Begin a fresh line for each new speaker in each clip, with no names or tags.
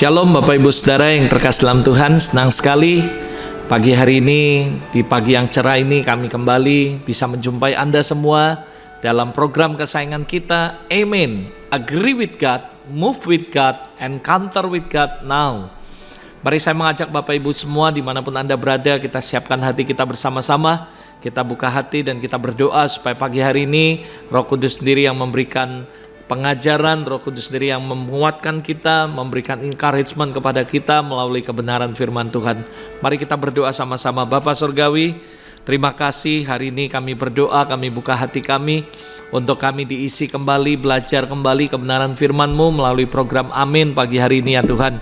Shalom Bapak Ibu Saudara yang terkasih dalam Tuhan, senang sekali pagi hari ini, di pagi yang cerah ini kami kembali bisa menjumpai Anda semua dalam program kesayangan kita, Amen. Agree with God, move with God, encounter with God now. Mari saya mengajak Bapak Ibu semua dimanapun Anda berada, kita siapkan hati kita bersama-sama, kita buka hati dan kita berdoa supaya pagi hari ini Roh Kudus sendiri yang memberikan pengajaran, Roh Kudus sendiri yang menguatkan kita, memberikan encouragement kepada kita melalui kebenaran firman Tuhan. Mari kita berdoa sama-sama. Bapa Surgawi, terima kasih hari ini kami berdoa, kami buka hati kami untuk kami diisi kembali, belajar kembali kebenaran firman-Mu melalui program Amin pagi hari ini ya Tuhan.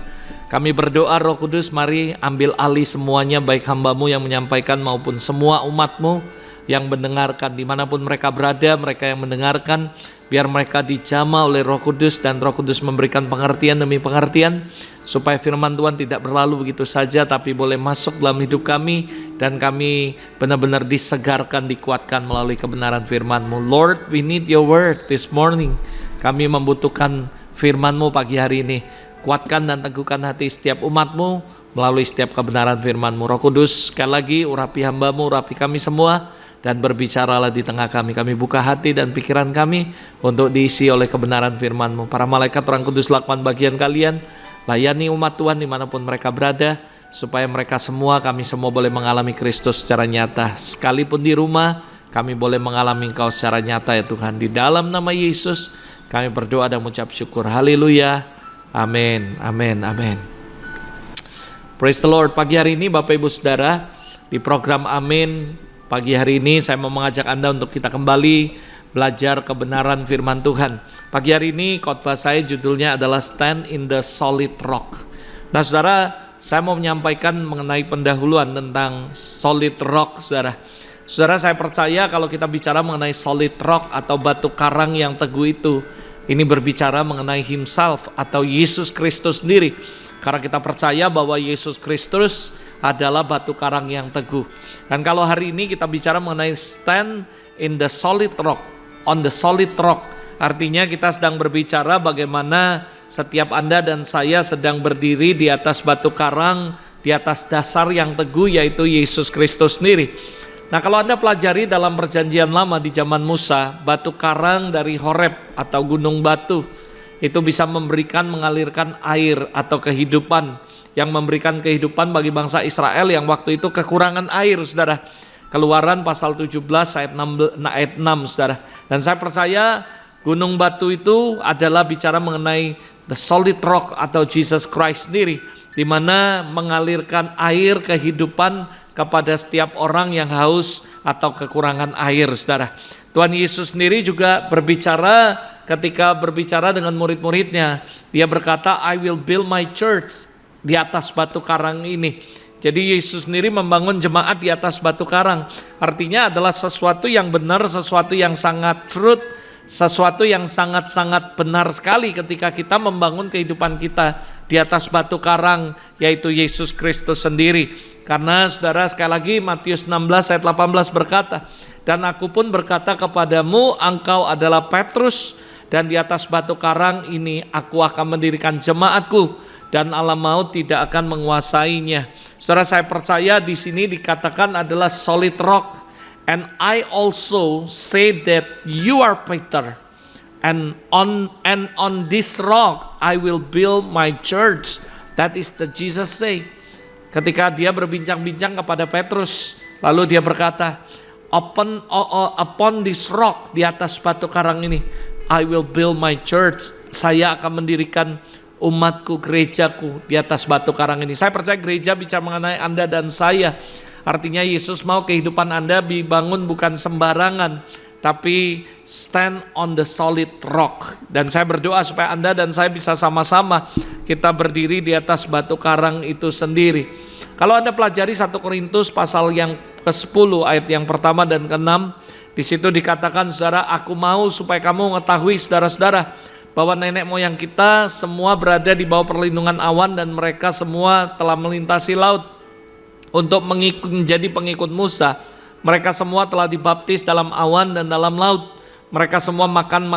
Kami berdoa Roh Kudus, mari ambil alih semuanya, baik hamba-Mu yang menyampaikan maupun semua umat-Mu yang mendengarkan, dimanapun mereka berada, mereka yang mendengarkan, biar mereka dijamah oleh Roh Kudus dan Roh Kudus memberikan pengertian demi pengertian, supaya firman Tuhan tidak berlalu begitu saja, tapi boleh masuk dalam hidup kami, dan kami benar-benar disegarkan, dikuatkan melalui kebenaran firman-Mu. Lord, we need your word this morning. Kami membutuhkan firman-Mu pagi hari ini. Kuatkan dan teguhkan hati setiap umat-Mu melalui setiap kebenaran firman-Mu. Roh Kudus, sekali lagi urapi hamba-Mu, urapi kami semua, dan berbicaralah di tengah kami. Kami buka hati dan pikiran kami untuk diisi oleh kebenaran firman-Mu. Para malaikat Roh Kudus lakukan bagian kalian, layani umat Tuhan dimanapun mereka berada, supaya mereka semua, kami semua boleh mengalami Kristus secara nyata. Sekalipun di rumah, kami boleh mengalami Engkau secara nyata ya Tuhan. Di dalam nama Yesus, kami berdoa dan mengucap syukur. Haleluya. Amin, amin, amin. Praise the Lord. Pagi hari ini Bapak Ibu Saudara, di program Amin pagi hari ini saya mau mengajak Anda untuk kita kembali belajar kebenaran firman Tuhan. Pagi hari ini khotbah saya judulnya adalah Stand in the Solid Rock. Nah saudara, saya mau menyampaikan mengenai pendahuluan tentang solid rock saudara. Saudara, saya percaya kalau kita bicara mengenai solid rock atau batu karang yang teguh itu, ini berbicara mengenai Himself atau Yesus Kristus sendiri. Karena kita percaya bahwa Yesus Kristus adalah batu karang yang teguh. Dan kalau hari ini kita bicara mengenai stand in the solid rock, on the solid rock, artinya kita sedang berbicara bagaimana setiap Anda dan saya sedang berdiri di atas batu karang, di atas dasar yang teguh yaitu Yesus Kristus sendiri. Nah kalau Anda pelajari dalam perjanjian lama di zaman Musa, batu karang dari Horeb atau gunung batu itu bisa mengalirkan air atau kehidupan, yang memberikan kehidupan bagi bangsa Israel yang waktu itu kekurangan air saudara. Keluaran pasal 17 ayat 6 saudara. Dan saya percaya gunung batu itu adalah bicara mengenai the solid rock atau Jesus Christ sendiri, di mana mengalirkan air kehidupan kepada setiap orang yang haus atau kekurangan air saudara. Tuhan Yesus sendiri juga berbicara ketika berbicara dengan murid-muridnya. Dia berkata, I will build my church di atas batu karang ini. Jadi Yesus sendiri membangun jemaat di atas batu karang. Artinya adalah sesuatu yang benar, sesuatu yang sangat truth, sesuatu yang sangat-sangat benar sekali ketika kita membangun kehidupan kita di atas batu karang, yaitu Yesus Kristus sendiri. Karena saudara, sekali lagi Matius 16 ayat 18 berkata, dan aku pun berkata kepadamu, engkau adalah Petrus, dan di atas batu karang ini aku akan mendirikan jemaatku, dan alam maut tidak akan menguasainya. Saudara, saya percaya di sini dikatakan adalah solid rock. And I also say that you are Peter, and on this rock I will build my church. That is the Jesus say. Ketika dia berbincang-bincang kepada Petrus, lalu dia berkata, upon this rock, di atas batu karang ini, I will build my church. Saya akan mendirikan umatku, gerejaku di atas batu karang ini. Saya percaya gereja bicara mengenai Anda dan saya. Artinya Yesus mau kehidupan Anda dibangun bukan sembarangan, tapi stand on the solid rock. Dan saya berdoa supaya Anda dan saya bisa sama-sama kita berdiri di atas batu karang itu sendiri. Kalau Anda pelajari 1 Korintus pasal yang ke-10 ayat yang pertama dan ke-6, di situ dikatakan, saudara, aku mau supaya kamu mengetahui saudara-saudara, bahwa nenek moyang kita semua berada di bawah perlindungan awan, dan mereka semua telah melintasi laut untuk menjadi pengikut Musa. Mereka semua telah dibaptis dalam awan dan dalam laut. Mereka semua makan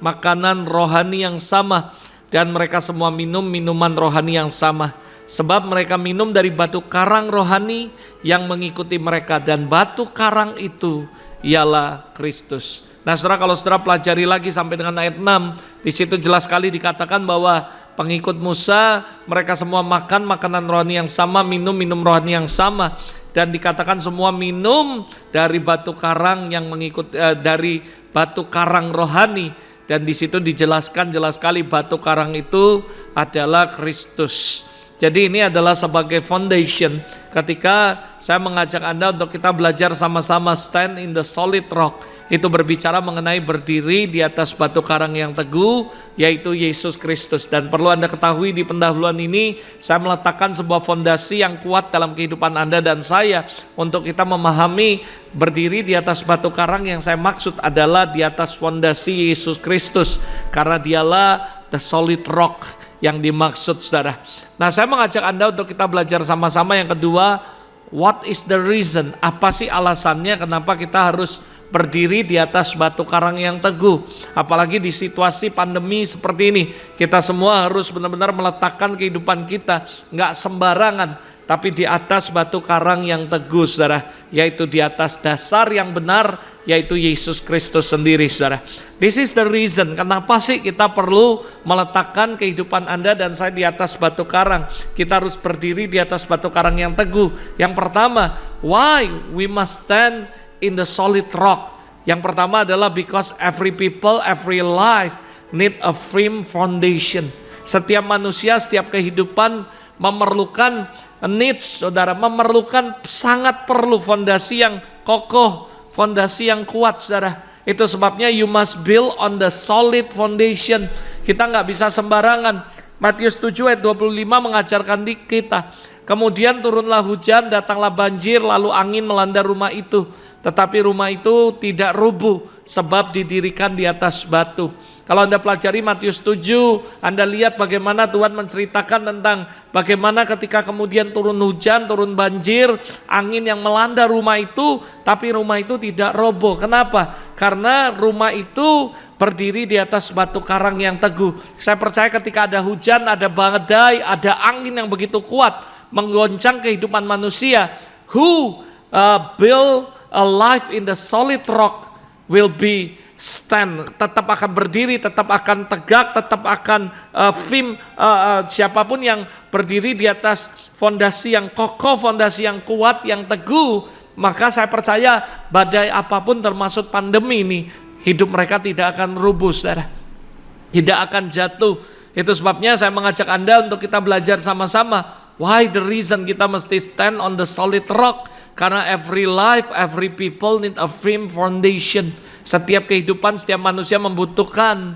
makanan rohani yang sama. dan mereka semua minum minuman rohani yang sama. Sebab mereka minum dari batu karang rohani yang mengikuti mereka, dan batu karang itu ialah Kristus. Nah saudara, kalau saudara pelajari lagi sampai dengan ayat 6, di situ jelas sekali dikatakan bahwa pengikut Musa mereka semua makan makanan rohani yang sama, minum rohani yang sama, dan dikatakan semua minum dari batu karang yang mengikut dari batu karang rohani. Dan di situ dijelaskan jelas sekali batu karang itu adalah Kristus. Jadi ini adalah sebagai foundation ketika saya mengajak Anda untuk kita belajar sama-sama stand in the solid rock. Itu berbicara mengenai berdiri di atas batu karang yang teguh, yaitu Yesus Kristus. Dan perlu Anda ketahui di pendahuluan ini saya meletakkan sebuah fondasi yang kuat dalam kehidupan Anda dan saya untuk kita memahami berdiri di atas batu karang yang saya maksud adalah di atas fondasi Yesus Kristus, karena dialah the solid rock yang dimaksud saudara. Nah saya mengajak Anda untuk kita belajar sama-sama yang kedua, what is the reason? Apa sih alasannya kenapa kita harus berdiri di atas batu karang yang teguh? Apalagi di situasi pandemi seperti ini, kita semua harus benar-benar meletakkan kehidupan kita nggak sembarangan, tapi di atas batu karang yang teguh saudara, yaitu di atas dasar yang benar, yaitu Yesus Kristus sendiri saudara. This is the reason kenapa sih kita perlu meletakkan kehidupan Anda dan saya di atas batu karang. Kita harus berdiri di atas batu karang yang teguh. Yang pertama, why we must stand in the solid rock. Yang pertama adalah because every people, every life need a firm foundation. Setiap manusia, setiap kehidupan memerlukan needs, saudara, memerlukan, sangat perlu fondasi yang kokoh, fondasi yang kuat, saudara. Itu sebabnya you must build on the solid foundation. Kita nggak bisa sembarangan. Matius 7 ayat 25 mengajarkan kita. Kemudian turunlah hujan, datanglah banjir, lalu angin melanda rumah itu. Tetapi rumah itu tidak rubuh sebab didirikan di atas batu. Kalau Anda pelajari Matius 7, Anda lihat bagaimana Tuhan menceritakan tentang bagaimana ketika kemudian turun hujan, turun banjir, angin yang melanda rumah itu, tapi rumah itu tidak roboh. Kenapa? Karena rumah itu berdiri di atas batu karang yang teguh. Saya percaya ketika ada hujan, ada badai, ada angin yang begitu kuat menggoncang kehidupan manusia, who build a life in the solid rock will be stand, tetap akan berdiri, tetap akan tegak, tetap akan firm. Siapapun yang berdiri di atas fondasi yang kokoh, fondasi yang kuat, yang teguh, maka saya percaya badai apapun termasuk pandemi ini, hidup mereka tidak akan rubuh, saudara, tidak akan jatuh. Itu sebabnya saya mengajak Anda untuk kita belajar sama-sama. Why the reason kita mesti stand on the solid rock? Karena every life, every people need a firm foundation. Setiap kehidupan, setiap manusia membutuhkan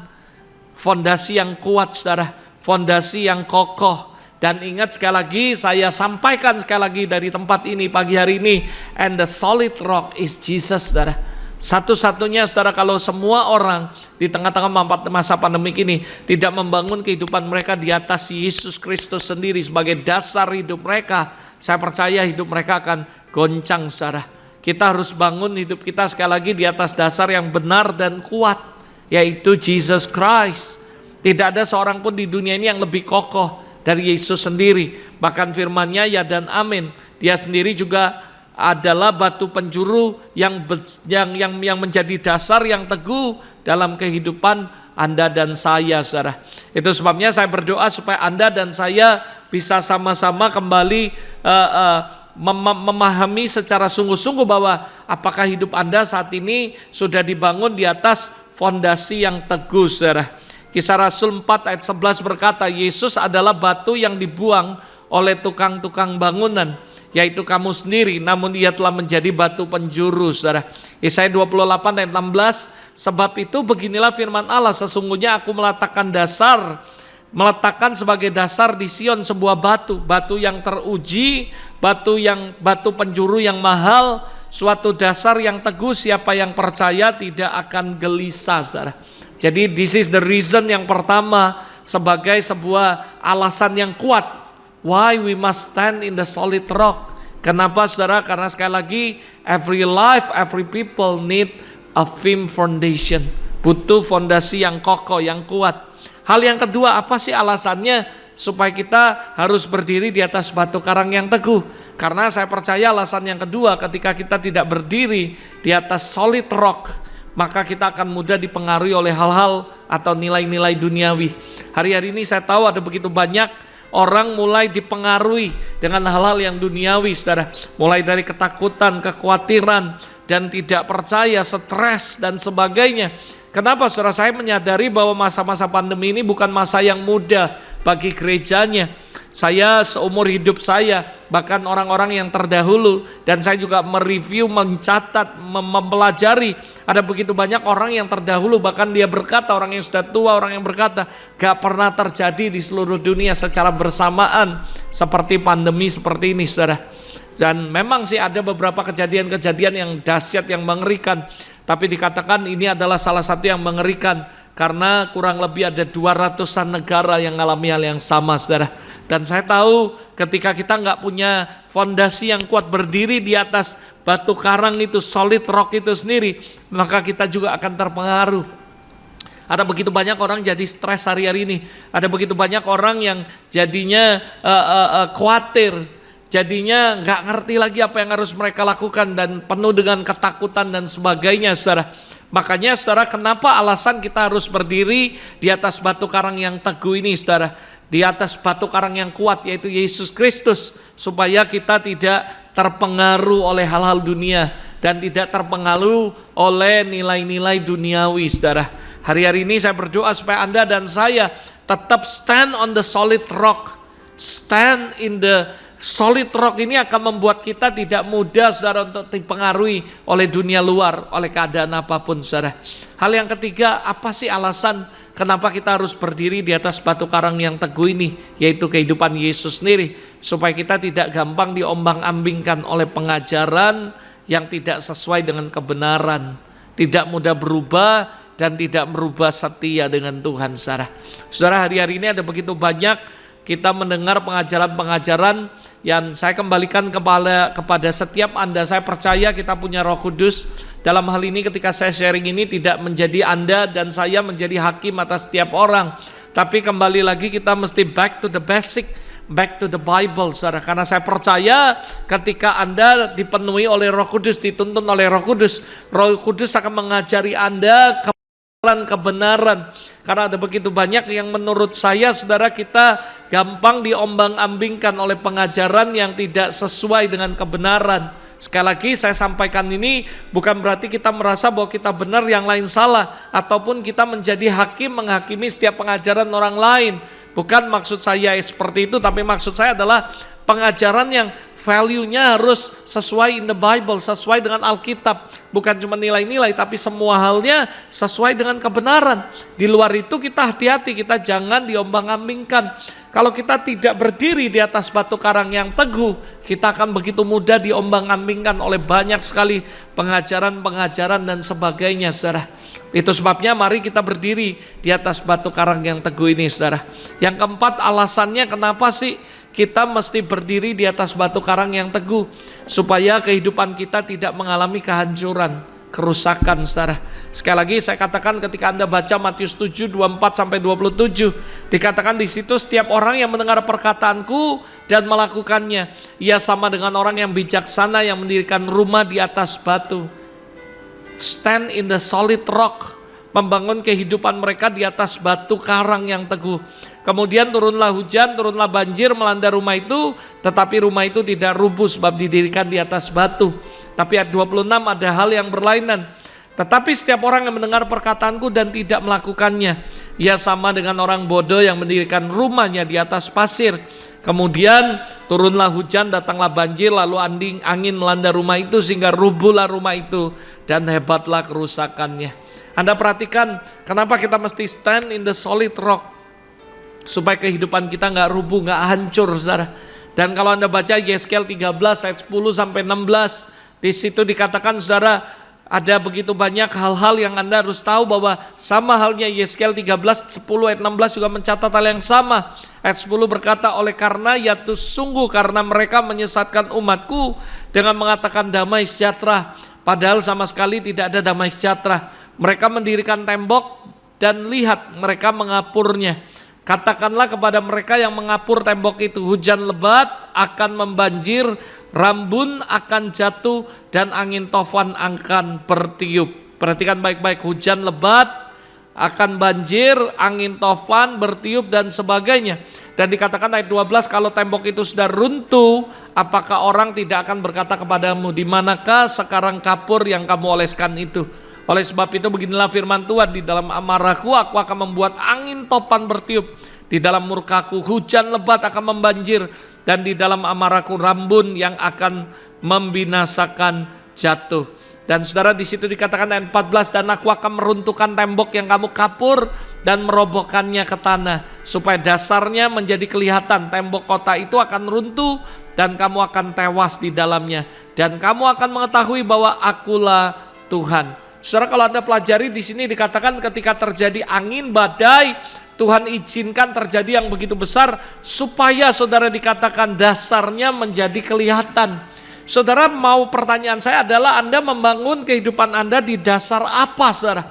fondasi yang kuat, saudara, fondasi yang kokoh. Dan ingat sekali lagi, saya sampaikan sekali lagi dari tempat ini pagi hari ini, and the solid rock is Jesus, saudara. Satu-satunya, saudara, kalau semua orang di tengah-tengah masa pandemi ini tidak membangun kehidupan mereka di atas Yesus Kristus sendiri sebagai dasar hidup mereka, saya percaya hidup mereka akan goncang, saudara. Kita harus bangun hidup kita sekali lagi di atas dasar yang benar dan kuat, yaitu Jesus Christ. Tidak ada seorang pun di dunia ini yang lebih kokoh dari Yesus sendiri. Bahkan firman-Nya ya dan amin. Dia sendiri juga adalah batu penjuru yang menjadi dasar yang teguh dalam kehidupan Anda dan saya, saudara. Itu sebabnya saya berdoa supaya Anda dan saya bisa sama-sama kembali memahami secara sungguh-sungguh bahwa apakah hidup Anda saat ini sudah dibangun di atas fondasi yang teguh, saudara. Kisah Rasul 4 ayat 11 berkata, Yesus adalah batu yang dibuang oleh tukang-tukang bangunan, yaitu kamu sendiri, namun ia telah menjadi batu penjuru, saudara. Yesaya 28 ayat 16, sebab itu beginilah firman Allah, sesungguhnya aku meletakkan sebagai dasar di Sion sebuah batu yang teruji, batu penjuru yang mahal, suatu dasar yang teguh, siapa yang percaya tidak akan gelisah, saudara. Jadi this is the reason yang pertama sebagai sebuah alasan yang kuat. Why we must stand in the solid rock. Kenapa, saudara? Karena sekali lagi, every life, every people need a firm foundation. Butuh fondasi yang kokoh, yang kuat. Hal yang kedua, apa sih alasannya supaya kita harus berdiri di atas batu karang yang teguh? Karena saya percaya alasan yang kedua, ketika kita tidak berdiri di atas solid rock, maka kita akan mudah dipengaruhi oleh hal-hal atau nilai-nilai duniawi. Hari-hari ini saya tahu ada begitu banyak orang mulai dipengaruhi dengan hal-hal yang duniawi, saudara. Mulai dari ketakutan, kekhawatiran, dan tidak percaya, stres, dan sebagainya. Kenapa, saudara? Saya menyadari bahwa masa-masa pandemi ini bukan masa yang mudah bagi gerejanya. Saya seumur hidup saya, bahkan orang-orang yang terdahulu, dan saya juga mereview, mencatat, mempelajari, ada begitu banyak orang yang terdahulu, bahkan dia berkata, orang yang sudah tua, orang yang berkata, gak pernah terjadi di seluruh dunia secara bersamaan seperti pandemi seperti ini, saudara. Dan memang sih ada beberapa kejadian-kejadian yang dahsyat, yang mengerikan. Tapi dikatakan ini adalah salah satu yang mengerikan karena kurang lebih ada 200-an negara yang mengalami hal yang sama, saudara. Dan saya tahu ketika kita nggak punya fondasi yang kuat berdiri di atas batu karang itu, solid rock itu sendiri, maka kita juga akan terpengaruh. Ada begitu banyak orang jadi stres hari-hari ini. Ada begitu banyak orang yang jadinya khawatir. Jadinya nggak ngerti lagi apa yang harus mereka lakukan dan penuh dengan ketakutan dan sebagainya, saudara. Makanya, saudara, kenapa alasan kita harus berdiri di atas batu karang yang teguh ini, saudara? Di atas batu karang yang kuat, yaitu Yesus Kristus, supaya kita tidak terpengaruh oleh hal-hal dunia dan tidak terpengaruh oleh nilai-nilai duniawi, saudara. Hari-hari ini saya berdoa supaya Anda dan saya tetap stand on the solid rock. Stand in the solid rock ini akan membuat kita tidak mudah, saudara, untuk dipengaruhi oleh dunia luar, oleh keadaan apapun, saudara. Hal yang ketiga, apa sih alasan kenapa kita harus berdiri di atas batu karang yang teguh ini, yaitu kehidupan Yesus sendiri, supaya kita tidak gampang diombang-ambingkan oleh pengajaran yang tidak sesuai dengan kebenaran, tidak mudah berubah dan tidak merubah setia dengan Tuhan, saudara. Saudara, hari-hari ini ada begitu banyak kita mendengar pengajaran-pengajaran yang saya kembalikan kepada setiap Anda. Saya percaya kita punya Roh Kudus. Dalam hal ini ketika saya sharing ini tidak menjadi Anda dan saya menjadi hakim atas setiap orang. Tapi kembali lagi kita mesti back to the basic, back to the Bible, saudara. Karena saya percaya ketika Anda dipenuhi oleh Roh Kudus, dituntun oleh Roh Kudus akan mengajari Anda kebenaran. Karena ada begitu banyak yang menurut saya, saudara, kita gampang diombang-ambingkan oleh pengajaran yang tidak sesuai dengan kebenaran. Sekali lagi saya sampaikan ini bukan berarti kita merasa bahwa kita benar, yang lain salah, ataupun kita menjadi hakim menghakimi setiap pengajaran orang lain. Bukan maksud saya seperti itu, tapi maksud saya adalah pengajaran yang value-nya harus sesuai in the Bible, sesuai dengan Alkitab. Bukan cuma nilai-nilai, tapi semua halnya sesuai dengan kebenaran. Di luar itu kita hati-hati, kita jangan diombang-ambingkan. Kalau kita tidak berdiri di atas batu karang yang teguh, kita akan begitu mudah diombang-ambingkan oleh banyak sekali pengajaran-pengajaran dan sebagainya, saudara. Itu sebabnya mari kita berdiri di atas batu karang yang teguh ini, saudara. Yang keempat, alasannya kenapa sih kita mesti berdiri di atas batu karang yang teguh, supaya kehidupan kita tidak mengalami kehancuran, kerusakan, saudara. Sekali lagi saya katakan, ketika Anda baca Matius 7, 24-27, dikatakan di situ, setiap orang yang mendengar perkataanku dan melakukannya, ia sama dengan orang yang bijaksana yang mendirikan rumah di atas batu. Stand in the solid rock, membangun kehidupan mereka di atas batu karang yang teguh. Kemudian turunlah hujan, turunlah banjir melanda rumah itu, tetapi rumah itu tidak rubuh sebab didirikan di atas batu. Tapi ayat 26 ada hal yang berlainan. Tetapi setiap orang yang mendengar perkataanku dan tidak melakukannya, ia sama dengan orang bodoh yang mendirikan rumahnya di atas pasir. Kemudian turunlah hujan, datanglah banjir, lalu angin melanda rumah itu sehingga rubuhlah rumah itu dan hebatlah kerusakannya. Anda perhatikan kenapa kita mesti stand in the solid rock, supaya kehidupan kita nggak rubuh, nggak hancur, saudara. Dan kalau Anda baca Yeskel 13 ayat 10-16, di situ dikatakan, saudara, ada begitu banyak hal-hal yang Anda harus tahu, bahwa sama halnya Yeskel 13, 10 ayat 16 juga mencatat hal yang sama. Ayat 10 berkata, oleh karena yaitu sungguh karena mereka menyesatkan umatku dengan mengatakan damai sejahtera, padahal sama sekali tidak ada damai sejahtera. Mereka mendirikan tembok dan lihat mereka mengapurnya. Katakanlah kepada mereka yang mengapur tembok itu, hujan lebat akan membanjir, rambun akan jatuh, dan angin tofan akan bertiup. Perhatikan baik-baik, hujan lebat akan banjir, angin tofan bertiup, dan sebagainya. Dan dikatakan ayat 12, kalau tembok itu sudah runtuh, apakah orang tidak akan berkata kepadamu, di manakah sekarang kapur yang kamu oleskan itu? Oleh sebab itu beginilah firman Tuhan, di dalam amarahku aku akan membuat angin topan bertiup, di dalam murkaku hujan lebat akan membanjir, dan di dalam amarahku rambun yang akan membinasakan jatuh. Dan saudara, di situ dikatakan ayat 14, dan aku akan meruntuhkan tembok yang kamu kapur dan merobohkannya ke tanah, supaya dasarnya menjadi kelihatan. Tembok kota itu akan runtuh dan kamu akan tewas di dalamnya, dan kamu akan mengetahui bahwa akulah Tuhan. Saudara, kalau Anda pelajari di sini dikatakan ketika terjadi angin badai, Tuhan izinkan terjadi yang begitu besar supaya saudara dikatakan dasarnya menjadi kelihatan. Saudara, mau pertanyaan saya adalah Anda membangun kehidupan Anda di dasar apa, saudara?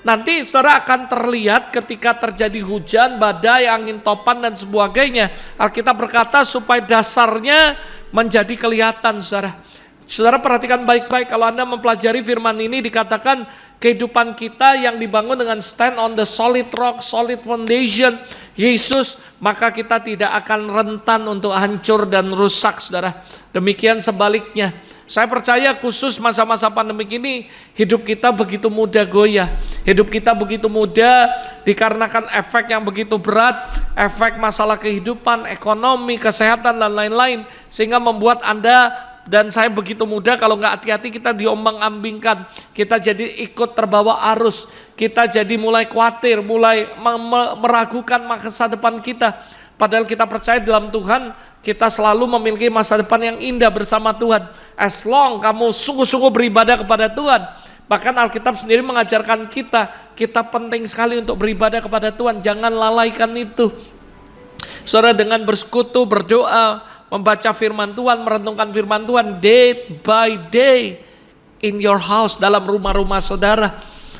Nanti saudara akan terlihat ketika terjadi hujan, badai, angin topan dan sebagainya. Alkitab berkata supaya dasarnya menjadi kelihatan, saudara. Saudara perhatikan baik-baik, kalau Anda mempelajari firman ini dikatakan kehidupan kita yang dibangun dengan stand on the solid rock, solid foundation, Yesus, maka kita tidak akan rentan untuk hancur dan rusak, saudara. Demikian sebaliknya. Saya percaya khusus masa-masa pandemik ini hidup kita begitu mudah goyah. Hidup kita begitu mudah dikarenakan efek yang begitu berat, efek masalah kehidupan, ekonomi, kesehatan dan lain-lain, sehingga membuat Anda dan saya begitu mudah kalau nggak hati-hati kita diombang-ambingkan, kita jadi ikut terbawa arus, kita jadi mulai khawatir, mulai meragukan masa depan kita. Padahal kita percaya dalam Tuhan, kita selalu memiliki masa depan yang indah bersama Tuhan. As long kamu sungguh-sungguh beribadah kepada Tuhan. Bahkan Alkitab sendiri mengajarkan kita penting sekali untuk beribadah kepada Tuhan. Jangan lalaikan itu. Saudara, dengan bersekutu, berdoa, membaca firman Tuhan, merenungkan firman Tuhan day by day in your house, dalam rumah-rumah saudara.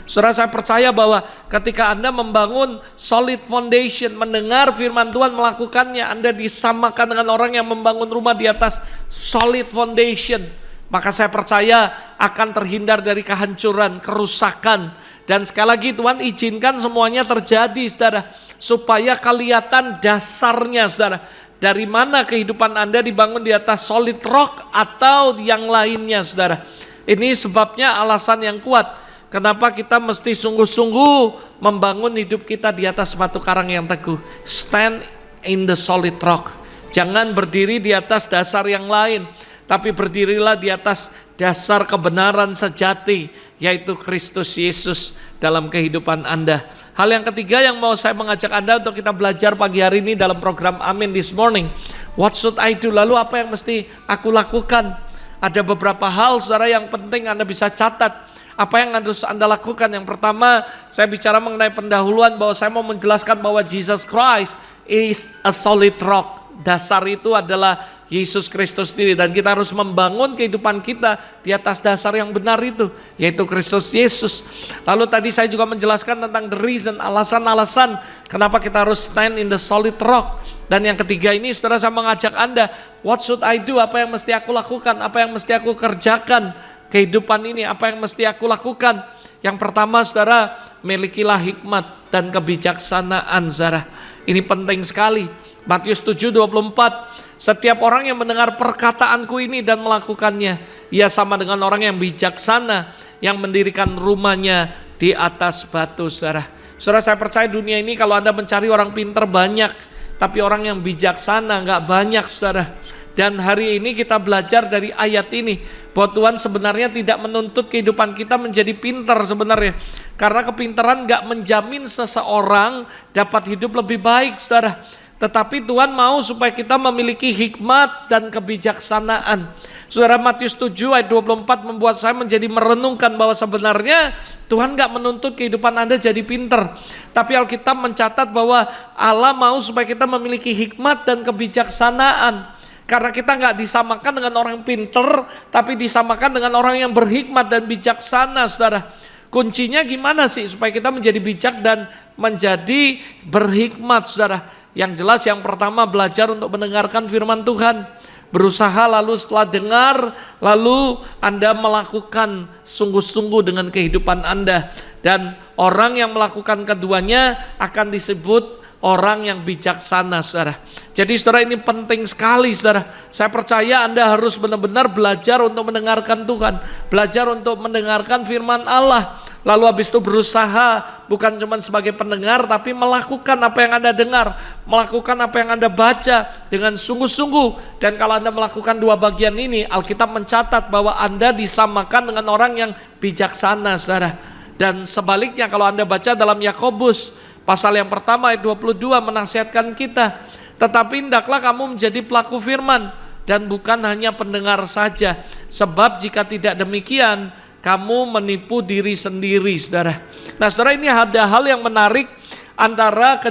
Saudara, saya percaya bahwa ketika Anda membangun solid foundation, mendengar firman Tuhan, melakukannya, Anda disamakan dengan orang yang membangun rumah di atas solid foundation. Maka saya percaya akan terhindar dari kehancuran, kerusakan. Dan sekali lagi Tuhan izinkan semuanya terjadi, saudara, supaya kelihatan dasarnya, saudara. Dari mana kehidupan Anda dibangun di atas solid rock atau yang lainnya, saudara. Ini sebabnya alasan yang kuat kenapa kita mesti sungguh-sungguh membangun hidup kita di atas batu karang yang teguh. Stand in the solid rock. Jangan berdiri di atas dasar yang lain, tapi berdirilah di atas dasar kebenaran sejati, yaitu Kristus Yesus dalam kehidupan Anda. Hal yang ketiga yang mau saya mengajak Anda untuk kita belajar pagi hari ini dalam program Amin This Morning. What should I do? Lalu apa yang mesti aku lakukan? Ada beberapa hal, saudara, yang penting Anda bisa catat. Apa yang harus Anda lakukan? Yang pertama, saya bicara mengenai pendahuluan, bahwa saya mau menjelaskan bahwa Jesus Christ is a solid rock. Dasar itu adalah Yesus Kristus sendiri, dan kita harus membangun kehidupan kita di atas dasar yang benar itu, yaitu Kristus Yesus. Lalu tadi saya juga menjelaskan tentang the reason, alasan-alasan kenapa kita harus stand in the solid rock. Dan yang ketiga ini, saudara, saya mengajak Anda, what should I do? Apa yang mesti aku lakukan? Apa yang mesti aku kerjakan? Kehidupan ini apa yang mesti aku lakukan? Yang pertama, saudara, milikilah hikmat dan kebijaksanaan, saudara. Ini penting sekali. Matius 7:24, setiap orang yang mendengar perkataanku ini dan melakukannya, ia sama dengan orang yang bijaksana yang mendirikan rumahnya di atas batu, saudara. Saudara, saya percaya dunia ini kalau Anda mencari orang pintar banyak, tapi orang yang bijaksana nggak banyak, saudara. Dan hari ini kita belajar dari ayat ini bahwa Tuhan sebenarnya tidak menuntut kehidupan kita menjadi pintar sebenarnya. Karena kepintaran gak menjamin seseorang dapat hidup lebih baik, saudara. Tetapi Tuhan mau supaya kita memiliki hikmat dan kebijaksanaan. Saudara, Matius 7 ayat 24 membuat saya menjadi merenungkan bahwa sebenarnya Tuhan gak menuntut kehidupan Anda jadi pintar. Tapi Alkitab mencatat bahwa Allah mau supaya kita memiliki hikmat dan kebijaksanaan. Karena kita nggak disamakan dengan orang pinter, tapi disamakan dengan orang yang berhikmat dan bijaksana, saudara. Kuncinya gimana sih supaya kita menjadi bijak dan menjadi berhikmat, saudara? Yang jelas yang pertama belajar untuk mendengarkan firman Tuhan. Berusaha lalu setelah dengar, lalu Anda melakukan sungguh-sungguh dengan kehidupan Anda. Dan orang yang melakukan keduanya akan disebut orang yang bijaksana, saudara. Jadi saudara, ini penting sekali, saudara. Saya percaya Anda harus benar-benar belajar untuk mendengarkan Tuhan. Belajar untuk mendengarkan firman Allah. Lalu habis itu berusaha bukan cuma sebagai pendengar, tapi melakukan apa yang Anda dengar, melakukan apa yang Anda baca dengan sungguh-sungguh. Dan kalau Anda melakukan dua bagian ini, Alkitab mencatat bahwa Anda disamakan dengan orang yang bijaksana, saudara. Dan sebaliknya kalau Anda baca dalam Yakobus pasal yang pertama ayat 22 menasihatkan kita, tetapi hendaklah kamu menjadi pelaku firman dan bukan hanya pendengar saja, sebab jika tidak demikian kamu menipu diri sendiri, saudara. Nah, saudara, ini ada hal yang menarik antara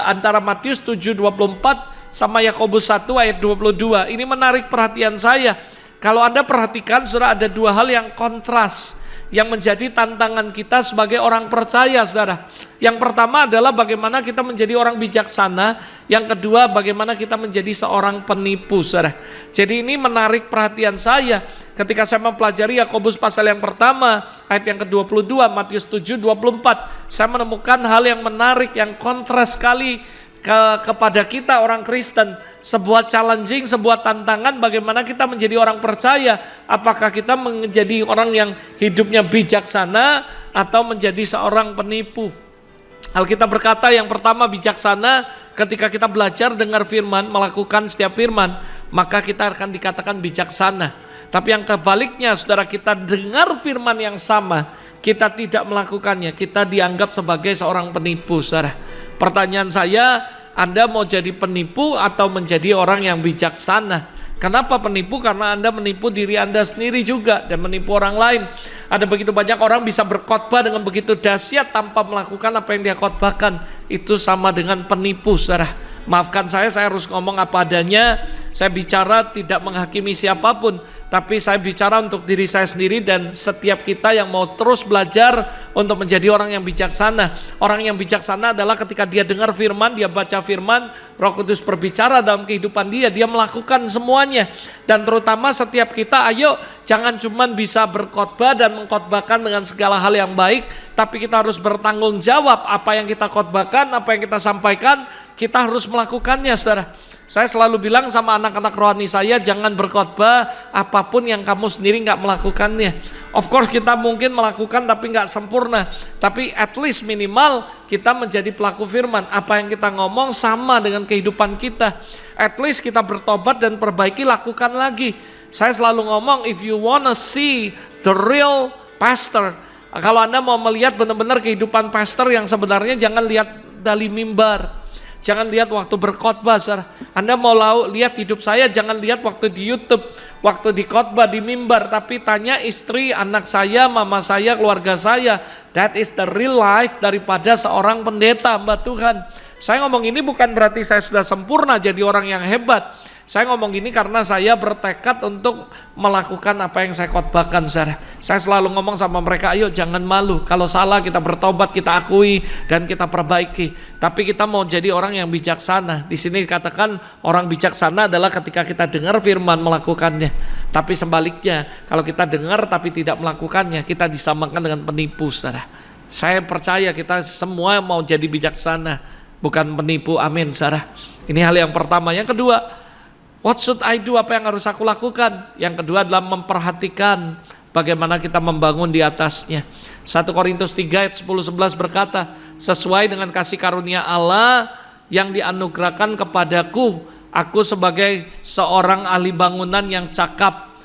antara Matius 7:24 sama Yakobus 1 ayat 22. Ini menarik perhatian saya. Kalau Anda perhatikan, saudara, ada dua hal yang kontras yang menjadi tantangan kita sebagai orang percaya, saudara. Yang pertama adalah bagaimana kita menjadi orang bijaksana. Yang kedua, bagaimana kita menjadi seorang penipu, saudara. Jadi ini menarik perhatian saya ketika saya mempelajari Yakobus pasal yang pertama ayat yang ke-22, Matius 7:24. Saya menemukan hal yang menarik, yang kontras sekali kepada kita orang Kristen. Sebuah challenging, sebuah tantangan bagaimana kita menjadi orang percaya. Apakah kita menjadi orang yang hidupnya bijaksana atau menjadi seorang penipu. Alkitab berkata yang pertama bijaksana ketika kita belajar dengar firman, melakukan setiap firman, maka kita akan dikatakan bijaksana. Tapi yang kebaliknya, saudara, kita dengar firman yang sama, kita tidak melakukannya, kita dianggap sebagai seorang penipu, saudara. Pertanyaan saya, Anda mau jadi penipu atau menjadi orang yang bijaksana? Kenapa penipu? Karena Anda menipu diri Anda sendiri juga dan menipu orang lain. Ada begitu banyak orang bisa berkhotbah dengan begitu dahsyat tanpa melakukan apa yang dia khotbahkan. Itu sama dengan penipu, saudara. Maafkan saya harus ngomong apa adanya. Saya bicara tidak menghakimi siapapun, tapi saya bicara untuk diri saya sendiri dan setiap kita yang mau terus belajar untuk menjadi orang yang bijaksana. Orang yang bijaksana adalah ketika dia dengar firman, dia baca firman, Roh Kudus berbicara dalam kehidupan dia melakukan semuanya. Dan terutama setiap kita, ayo jangan cuma bisa berkhotbah dan mengkhotbahkan dengan segala hal yang baik, tapi kita harus bertanggung jawab apa yang kita khotbahkan, apa yang kita sampaikan, kita harus melakukannya, saudara. Saya selalu bilang sama anak-anak rohani saya, jangan berkhotbah apapun yang kamu sendiri nggak melakukannya. Of course kita mungkin melakukan tapi nggak sempurna. Tapi at least minimal kita menjadi pelaku firman. Apa yang kita ngomong sama dengan kehidupan kita. At least kita bertobat dan perbaiki, lakukan lagi. Saya selalu ngomong, if you wanna see the real pastor, kalau Anda mau melihat benar-benar kehidupan pastor yang sebenarnya, jangan lihat dari mimbar. Jangan lihat waktu berkhotbah, saudara. Anda mau lihat hidup saya, jangan lihat waktu di YouTube, waktu di khotbah di mimbar, tapi tanya istri, anak saya, mama saya, keluarga saya. That is the real life daripada seorang pendeta, hamba Tuhan. Saya ngomong ini bukan berarti saya sudah sempurna jadi orang yang hebat. Saya ngomong gini karena saya bertekad untuk melakukan apa yang saya khotbahkan, saudara. Saya selalu ngomong sama mereka, ayo jangan malu. Kalau salah kita bertobat, kita akui dan kita perbaiki. Tapi kita mau jadi orang yang bijaksana. Di sini dikatakan orang bijaksana adalah ketika kita dengar firman melakukannya. Tapi sebaliknya, kalau kita dengar tapi tidak melakukannya, kita disamakan dengan penipu, saudara. Saya percaya kita semua mau jadi bijaksana, bukan penipu. Amin, saudara. Ini hal yang pertama. Yang kedua, what should I do? Apa yang harus aku lakukan? Yang kedua adalah memperhatikan bagaimana kita membangun di atasnya. 1 Korintus 3 ayat 10-11 berkata, sesuai dengan kasih karunia Allah yang dianugerahkan kepadaku, aku sebagai seorang ahli bangunan yang cakap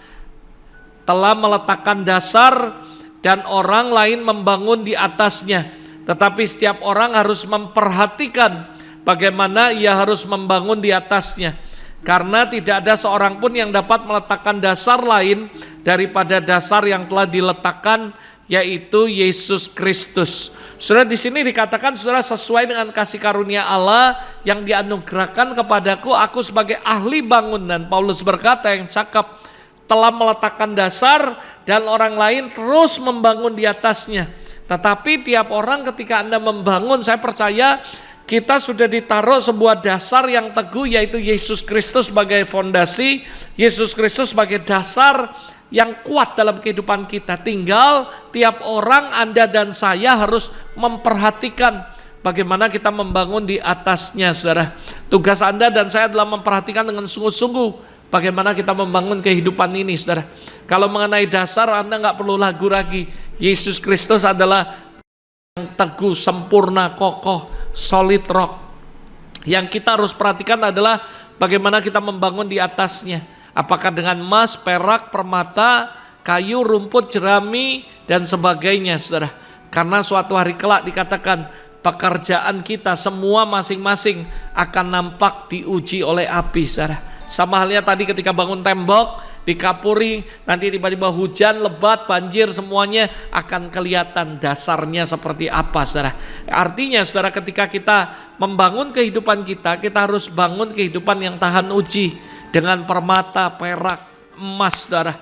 telah meletakkan dasar dan orang lain membangun di atasnya. Tetapi setiap orang harus memperhatikan bagaimana ia harus membangun di atasnya. Karena tidak ada seorang pun yang dapat meletakkan dasar lain daripada dasar yang telah diletakkan, yaitu Yesus Kristus. Saudara, di sini dikatakan, saudara, sesuai dengan kasih karunia Allah yang dianugerahkan kepadaku, aku sebagai ahli bangunan, Paulus berkata, yang cakap, telah meletakkan dasar dan orang lain terus membangun di atasnya. Tetapi tiap orang ketika Anda membangun, saya percaya kita sudah ditaruh sebuah dasar yang teguh, yaitu Yesus Kristus sebagai fondasi, Yesus Kristus sebagai dasar yang kuat dalam kehidupan kita. Tinggal tiap orang, Anda dan saya harus memperhatikan bagaimana kita membangun di atasnya, saudara. Tugas Anda dan saya adalah memperhatikan dengan sungguh-sungguh bagaimana kita membangun kehidupan ini, saudara. Kalau mengenai dasar, Anda nggak perlu ragu lagi. Yesus Kristus adalah yang teguh, sempurna, kokoh, solid rock. Yang kita harus perhatikan adalah bagaimana kita membangun di atasnya. Apakah dengan emas, perak, permata, kayu, rumput, jerami, dan sebagainya, saudara. Karena suatu hari kelak dikatakan pekerjaan kita semua masing-masing akan nampak diuji oleh api, saudara. Sama halnya tadi ketika bangun tembok, dikapuri, nanti tiba-tiba hujan, lebat, banjir, semuanya akan kelihatan dasarnya seperti apa, saudara. Artinya, saudara, ketika kita membangun kehidupan kita harus bangun kehidupan yang tahan uji dengan permata, perak, emas, saudara.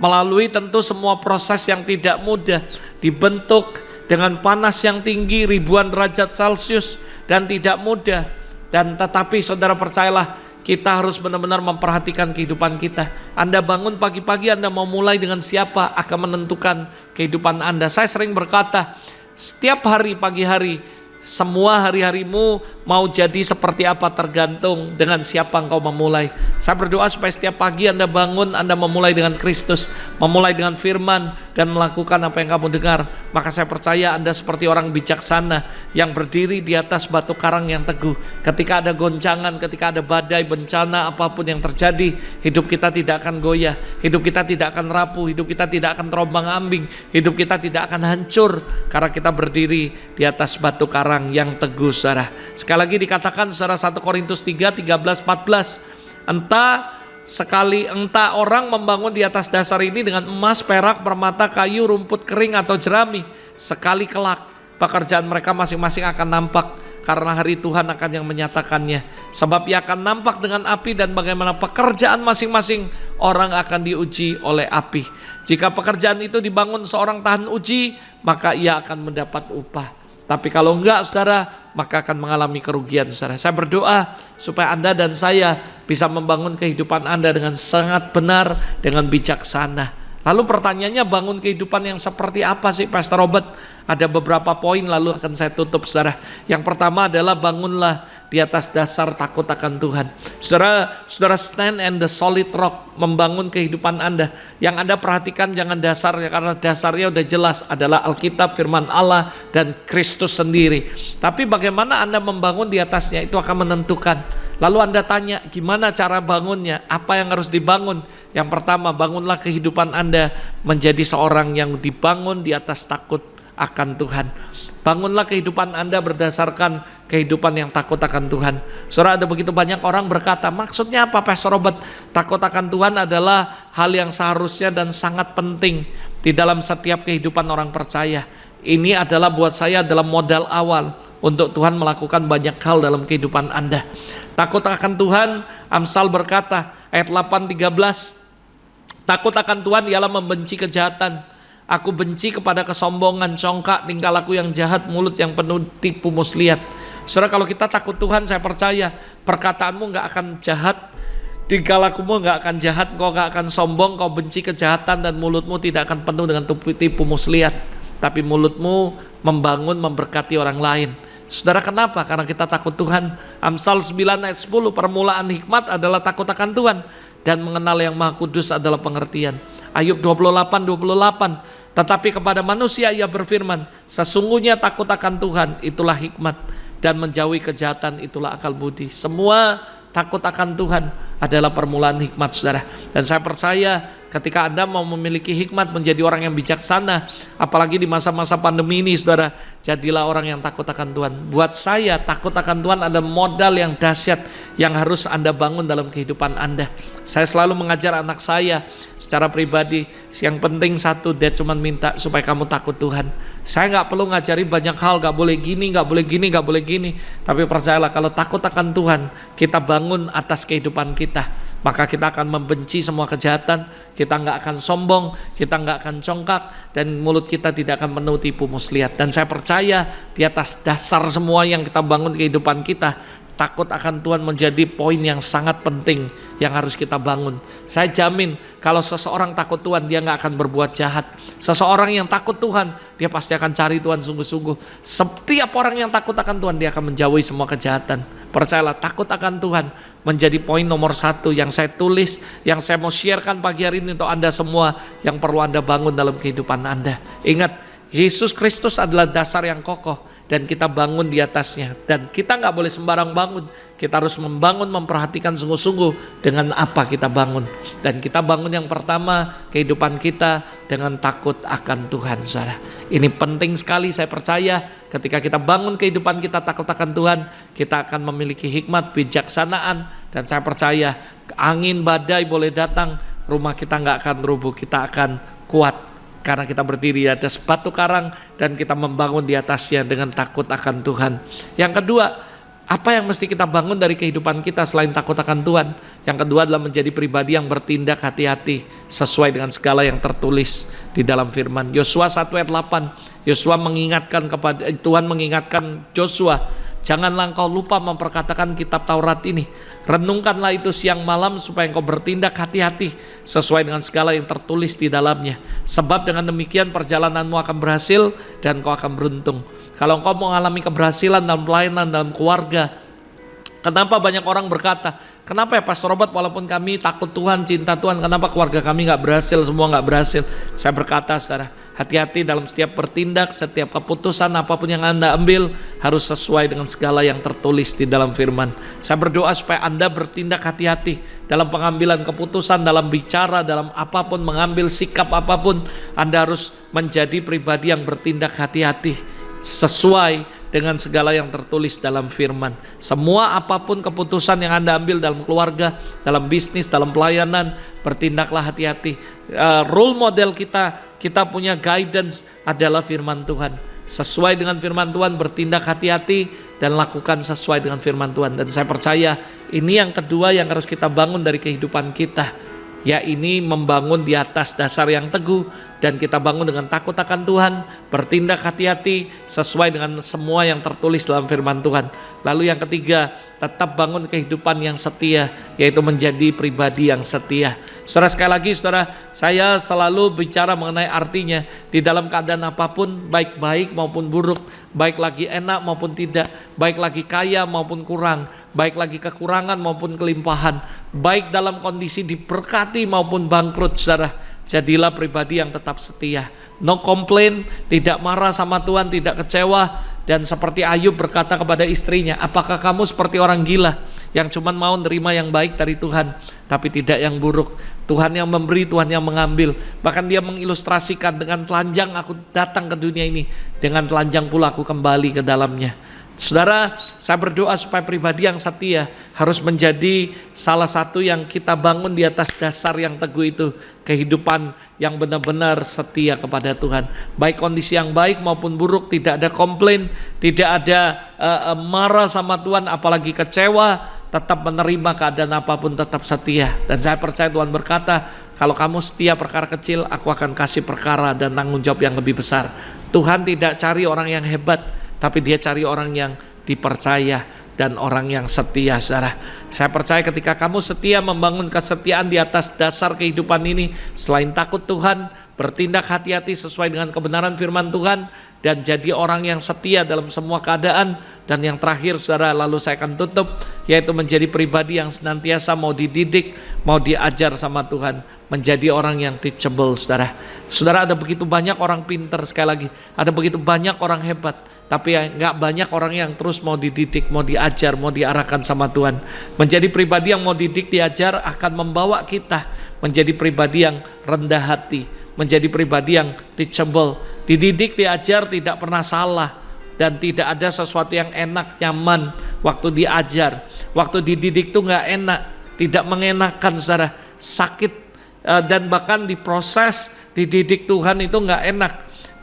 Melalui tentu semua proses yang tidak mudah, dibentuk dengan panas yang tinggi, ribuan derajat Celcius, dan tidak mudah. Dan tetapi saudara percayalah, kita harus benar-benar memperhatikan kehidupan kita. Anda bangun pagi-pagi, Anda mau mulai dengan siapa akan menentukan kehidupan Anda. Saya sering berkata, setiap hari pagi hari, semua hari-harimu mau jadi seperti apa tergantung dengan siapa engkau memulai. Saya berdoa supaya setiap pagi Anda bangun, Anda memulai dengan Kristus, memulai dengan firman, dan melakukan apa yang kamu dengar. Maka saya percaya Anda seperti orang bijaksana yang berdiri di atas batu karang yang teguh. Ketika ada goncangan, ketika ada badai, bencana, apapun yang terjadi, hidup kita tidak akan goyah, hidup kita tidak akan rapuh, hidup kita tidak akan terombang ambing, hidup kita tidak akan hancur, karena kita berdiri di atas batu karang yang teguh, saudara. Sekali lagi dikatakan, saudara, 1 Korintus 3, 13, 14. Entah orang membangun di atas dasar ini dengan emas, perak, permata, kayu, rumput kering, atau jerami. Sekali kelak pekerjaan mereka masing-masing akan nampak, karena hari Tuhan akan yang menyatakannya. Sebab ia akan nampak dengan api, dan bagaimana pekerjaan masing-masing orang akan diuji oleh api. Jika pekerjaan itu dibangun seorang tahan uji, maka ia akan mendapat upah. Tapi kalau enggak, saudara, maka akan mengalami kerugian, saudara. Saya berdoa supaya Anda dan saya bisa membangun kehidupan Anda dengan sangat benar, dengan bijaksana. Lalu pertanyaannya, bangun kehidupan yang seperti apa sih, Pastor Robert? Ada beberapa poin, lalu akan saya tutup, saudara. Yang pertama adalah bangunlah di atas dasar takut akan Tuhan. Saudara stand and the solid rock, membangun kehidupan Anda. Yang Anda perhatikan jangan dasarnya, karena dasarnya udah jelas adalah Alkitab, firman Allah, dan Kristus sendiri. Tapi bagaimana Anda membangun di atasnya, itu akan menentukan. Lalu Anda tanya, gimana cara bangunnya? Apa yang harus dibangun? Yang pertama, bangunlah kehidupan Anda menjadi seorang yang dibangun di atas takut akan Tuhan. Bangunlah kehidupan Anda berdasarkan kehidupan yang takut akan Tuhan. Saudara, ada begitu banyak orang berkata, maksudnya apa, Pastor Robert? Takut akan Tuhan adalah hal yang seharusnya dan sangat penting di dalam setiap kehidupan orang percaya. Ini adalah buat saya adalah modal awal untuk Tuhan melakukan banyak hal dalam kehidupan Anda. Takut akan Tuhan, Amsal berkata, ayat 8:13, takut akan Tuhan ialah membenci kejahatan. Aku benci kepada kesombongan, congkak, tingkah laku yang jahat, mulut yang penuh tipu muslihat. Saudara, kalau kita takut Tuhan, saya percaya perkataanmu gak akan jahat, tingkah lakumu gak akan jahat, kau gak akan sombong, kau benci kejahatan, dan mulutmu tidak akan penuh dengan tipu muslihat. Tapi mulutmu membangun, memberkati orang lain. Saudara, kenapa? Karena kita takut Tuhan. Amsal 9 ayat 10, permulaan hikmat adalah takut akan Tuhan, dan mengenal yang maha kudus adalah pengertian. Ayub 28:28, tetapi kepada manusia ia berfirman, sesungguhnya takut akan Tuhan itulah hikmat, dan menjauhi kejahatan itulah akal budi. Semua takut akan Tuhan adalah permulaan hikmat, saudara. Dan saya percaya ketika Anda mau memiliki hikmat, menjadi orang yang bijaksana, apalagi di masa-masa pandemi ini, saudara, jadilah orang yang takut akan Tuhan. Buat saya, takut akan Tuhan ada modal yang dahsyat yang harus Anda bangun dalam kehidupan Anda. Saya selalu mengajar anak saya secara pribadi, yang penting satu, dia cuma minta supaya kamu takut Tuhan. Saya gak perlu ngajari banyak hal, gak boleh gini, gak boleh gini, gak boleh gini. Tapi percayalah, kalau takut akan Tuhan, kita bangun atas kehidupan kita. kita. Maka kita akan membenci semua kejahatan, kita nggak akan sombong, kita nggak akan congkak, dan mulut kita tidak akan penuh tipu muslihat. Dan saya percaya di atas dasar semua yang kita bangun kehidupan kita, takut akan Tuhan menjadi poin yang sangat penting yang harus kita bangun. Saya jamin kalau seseorang takut Tuhan, dia nggak akan berbuat jahat. Seseorang yang takut Tuhan, dia pasti akan cari Tuhan sungguh-sungguh. Setiap orang yang takut akan Tuhan, dia akan menjauhi semua kejahatan. Percayalah, takut akan Tuhan menjadi poin nomor 1 yang saya tulis, yang saya mau sharekan pagi hari ini untuk Anda semua yang perlu Anda bangun dalam kehidupan Anda. Ingat, Yesus Kristus adalah dasar yang kokoh dan kita bangun di atasnya. Dan kita nggak boleh sembarang bangun. Kita harus membangun, memperhatikan sungguh-sungguh dengan apa kita bangun. Dan kita bangun yang pertama, kehidupan kita dengan takut akan Tuhan, saudara. Ini penting sekali, saya percaya ketika kita bangun kehidupan kita takut akan Tuhan, kita akan memiliki hikmat, bijaksanaan. Dan saya percaya angin badai boleh datang, rumah kita nggak akan rubuh, kita akan kuat. Karena kita berdiri di atas batu karang dan kita membangun di atasnya dengan takut akan Tuhan. Yang kedua, apa yang mesti kita bangun dari kehidupan kita selain takut akan Tuhan? Yang kedua adalah menjadi pribadi yang bertindak hati-hati sesuai dengan segala yang tertulis di dalam firman. Yosua 1 ayat 8, Yosua mengingatkan kepada Tuhan mengingatkan Joshua, janganlah engkau lupa memperkatakan kitab Taurat ini. Renungkanlah itu siang malam supaya engkau bertindak hati-hati sesuai dengan segala yang tertulis di dalamnya. Sebab dengan demikian perjalananmu akan berhasil dan engkau akan beruntung. Kalau engkau mengalami keberhasilan dalam pelayanan, dalam keluarga, kenapa banyak orang berkata, kenapa ya Pastor Robert walaupun kami takut Tuhan, cinta Tuhan, kenapa keluarga kami gak berhasil, semua gak berhasil? Saya berkata, saudara, hati-hati dalam setiap bertindak, setiap keputusan apapun yang Anda ambil harus sesuai dengan segala yang tertulis di dalam firman. Saya berdoa supaya Anda bertindak hati-hati dalam pengambilan keputusan, dalam bicara, dalam apapun, mengambil sikap apapun. Anda harus menjadi pribadi yang bertindak hati-hati sesuai dengan segala yang tertulis dalam firman. Semua apapun keputusan yang Anda ambil dalam keluarga, dalam bisnis, dalam pelayanan, bertindaklah hati-hati. Role model kita punya guidance adalah firman Tuhan. Sesuai dengan firman Tuhan, bertindak hati-hati dan lakukan sesuai dengan firman Tuhan. Dan saya percaya ini yang kedua yang harus kita bangun dari kehidupan kita. Ya, ini membangun di atas dasar yang teguh dan kita bangun dengan takut akan Tuhan, bertindak hati-hati sesuai dengan semua yang tertulis dalam firman Tuhan. Lalu yang ketiga, tetap bangun kehidupan yang setia, yaitu menjadi pribadi yang setia. Saudara, sekali lagi saudara, saya selalu bicara mengenai artinya di dalam keadaan apapun, baik baik maupun buruk, baik lagi enak maupun tidak, baik lagi kaya maupun kurang, baik lagi kekurangan maupun kelimpahan, baik dalam kondisi diberkati maupun bangkrut, saudara. Jadilah pribadi yang tetap setia, no complain, tidak marah sama Tuhan, tidak kecewa. Dan seperti Ayub berkata kepada istrinya, apakah kamu seperti orang gila yang cuma mau nerima yang baik dari Tuhan tapi tidak yang buruk? Tuhan yang memberi, Tuhan yang mengambil. Bahkan dia mengilustrasikan, dengan telanjang aku datang ke dunia ini, dengan telanjang pula aku kembali ke dalamnya. Saudara, saya berdoa supaya pribadi yang setia harus menjadi salah satu yang kita bangun di atas dasar yang teguh itu. Kehidupan yang benar-benar setia kepada Tuhan. Baik kondisi yang baik maupun buruk, tidak ada komplain, tidak ada marah sama Tuhan, apalagi kecewa, tetap menerima keadaan apapun, tetap setia. Dan saya percaya Tuhan berkata, kalau kamu setia perkara kecil, aku akan kasih perkara dan tanggung jawab yang lebih besar. Tuhan tidak cari orang yang hebat, tapi dia cari orang yang dipercaya dan orang yang setia, saudara. Saya percaya ketika kamu setia membangun kesetiaan di atas dasar kehidupan ini, selain takut Tuhan, bertindak hati-hati sesuai dengan kebenaran firman Tuhan, dan jadi orang yang setia dalam semua keadaan. Dan yang terakhir, saudara, lalu saya akan tutup, yaitu menjadi pribadi yang senantiasa mau dididik, mau diajar sama Tuhan, menjadi orang yang teachable, saudara. Saudara, ada begitu banyak orang pintar, sekali lagi, ada begitu banyak orang hebat, tapi nggak banyak orang yang terus mau dididik, mau diajar, mau diarahkan sama Tuhan. Menjadi pribadi yang mau didik, diajar akan membawa kita menjadi pribadi yang rendah hati, menjadi pribadi yang teachable. Dididik, diajar tidak pernah salah, dan tidak ada sesuatu yang enak, nyaman waktu diajar. Waktu dididik tuh nggak enak, tidak mengenakan, saudara, sakit, dan bahkan diproses, dididik Tuhan itu nggak enak.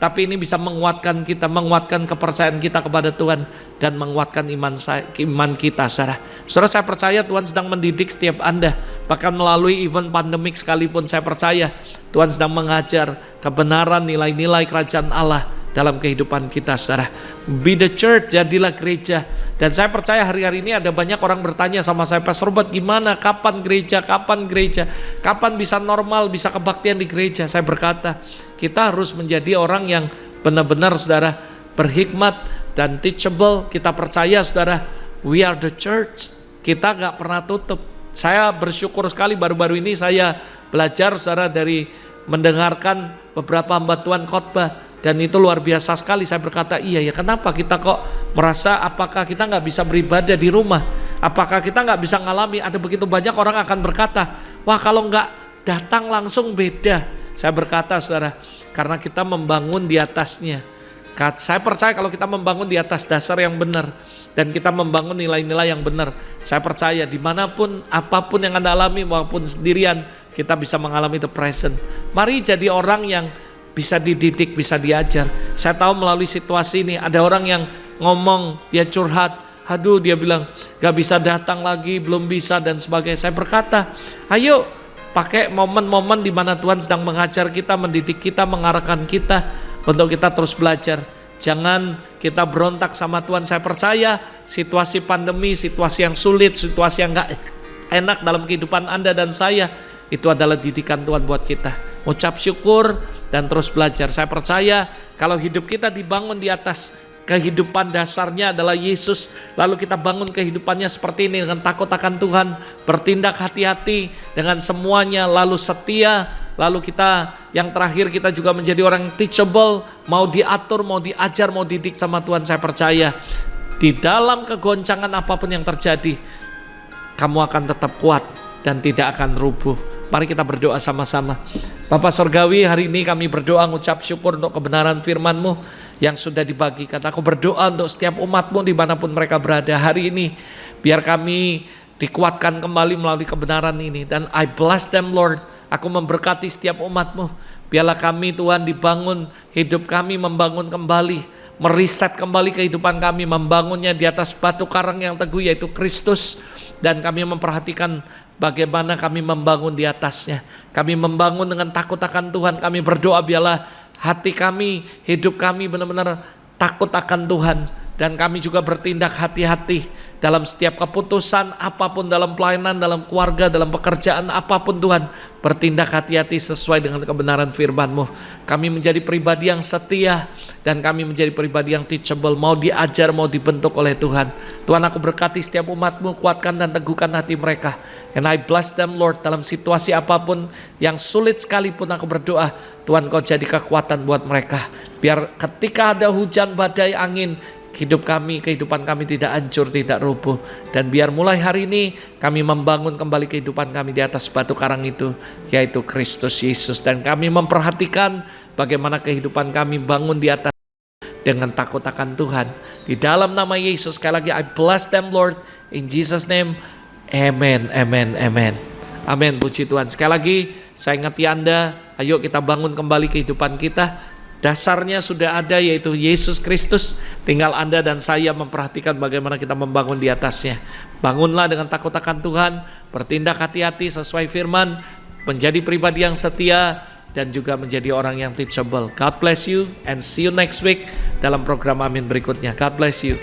tapi ini bisa menguatkan kita, menguatkan kepercayaan kita kepada Tuhan, dan menguatkan iman kita, saudara. Saudara, saya percaya Tuhan sedang mendidik setiap Anda, bahkan melalui event pandemik sekalipun, saya percaya Tuhan sedang mengajar kebenaran nilai-nilai kerajaan Allah dalam kehidupan kita, saudara. Be the church, jadilah gereja. Dan saya percaya hari-hari ini ada banyak orang bertanya sama saya, Pastor Robert, gimana, kapan gereja, kapan bisa normal, bisa kebaktian di gereja. Saya berkata, kita harus menjadi orang yang benar-benar, saudara, berhikmat dan teachable. Kita percaya, saudara, we are the church. Kita gak pernah tutup. Saya bersyukur sekali baru-baru ini saya belajar, saudara, dari mendengarkan beberapa hamba Tuhan khotbah. Dan itu luar biasa sekali. Saya berkata, iya ya, kenapa kita kok merasa apakah kita nggak bisa beribadah di rumah? Apakah kita nggak bisa ngalami? Ada begitu banyak orang akan berkata, wah kalau nggak datang langsung beda. Saya berkata, saudara, karena kita membangun di atasnya. Saya percaya kalau kita membangun di atas dasar yang benar, dan kita membangun nilai-nilai yang benar, saya percaya dimanapun, apapun yang Anda alami maupun sendirian, kita bisa mengalami the present. Mari jadi orang yang bisa dididik, bisa diajar. Saya tahu melalui situasi ini ada orang yang ngomong, dia curhat, aduh dia bilang gak bisa datang lagi, belum bisa dan sebagainya. Saya berkata, ayo pakai momen-momen di mana Tuhan sedang mengajar kita, mendidik kita, mengarahkan kita untuk kita terus belajar. Jangan kita berontak sama Tuhan. Saya percaya situasi pandemi, situasi yang sulit, situasi yang gak enak dalam kehidupan Anda dan saya, itu adalah didikan Tuhan buat kita. Ucap syukur dan terus belajar. Saya percaya kalau hidup kita dibangun di atas kehidupan dasarnya adalah Yesus, lalu kita bangun kehidupannya seperti ini dengan takut akan Tuhan, bertindak hati-hati dengan semuanya, lalu setia, lalu kita yang terakhir kita juga menjadi orang yang teachable, mau diatur, mau diajar, mau didik sama Tuhan. Saya percaya di dalam kegoncangan apapun yang terjadi, kamu akan tetap kuat dan tidak akan rubuh. Mari kita berdoa sama-sama. Bapa Surgawi, hari ini kami berdoa mengucap syukur untuk kebenaran firman-Mu yang sudah dibagikan. Aku berdoa untuk setiap umat-Mu dimanapun mereka berada hari ini. Biar kami dikuatkan kembali melalui kebenaran ini. Dan I bless them, Lord. Aku memberkati setiap umat-Mu. Biarlah kami, Tuhan, dibangun hidup kami, membangun kembali, meriset kembali kehidupan kami, membangunnya di atas batu karang yang teguh yaitu Kristus. Dan kami memperhatikan bagaimana kami membangun di atasnya. Kami membangun dengan takut akan Tuhan. Kami berdoa biarlah hati kami, hidup kami benar-benar takut akan Tuhan. Dan kami juga bertindak hati-hati dalam setiap keputusan apapun, dalam pelayanan, dalam keluarga, dalam pekerjaan apapun Tuhan. Bertindak hati-hati sesuai dengan kebenaran firman-Mu. Kami menjadi pribadi yang setia dan kami menjadi pribadi yang teachable, mau diajar, mau dibentuk oleh Tuhan. Tuhan, aku berkati setiap umat-Mu, kuatkan dan teguhkan hati mereka. And I bless them, Lord, dalam situasi apapun yang sulit sekalipun aku berdoa, Tuhan Kau jadi kekuatan buat mereka. Biar ketika ada hujan, badai, angin, kehidupan kami tidak hancur, tidak rubuh. Dan biar mulai hari ini kami membangun kembali kehidupan kami di atas batu karang itu, yaitu Kristus Yesus. Dan kami memperhatikan bagaimana kehidupan kami bangun di atas dengan takut akan Tuhan. Di dalam nama Yesus, sekali lagi I bless them, Lord. In Jesus name, amen, amen, amen. Amin, puji Tuhan. Sekali lagi saya ingati Anda, ayo kita bangun kembali kehidupan kita. Dasarnya sudah ada yaitu Yesus Kristus. Tinggal Anda dan saya memperhatikan bagaimana kita membangun di atasnya. Bangunlah dengan takut akan Tuhan, bertindak hati-hati sesuai firman, menjadi pribadi yang setia, dan juga menjadi orang yang teachable. God bless you and see you next week dalam program Amin berikutnya. God bless you.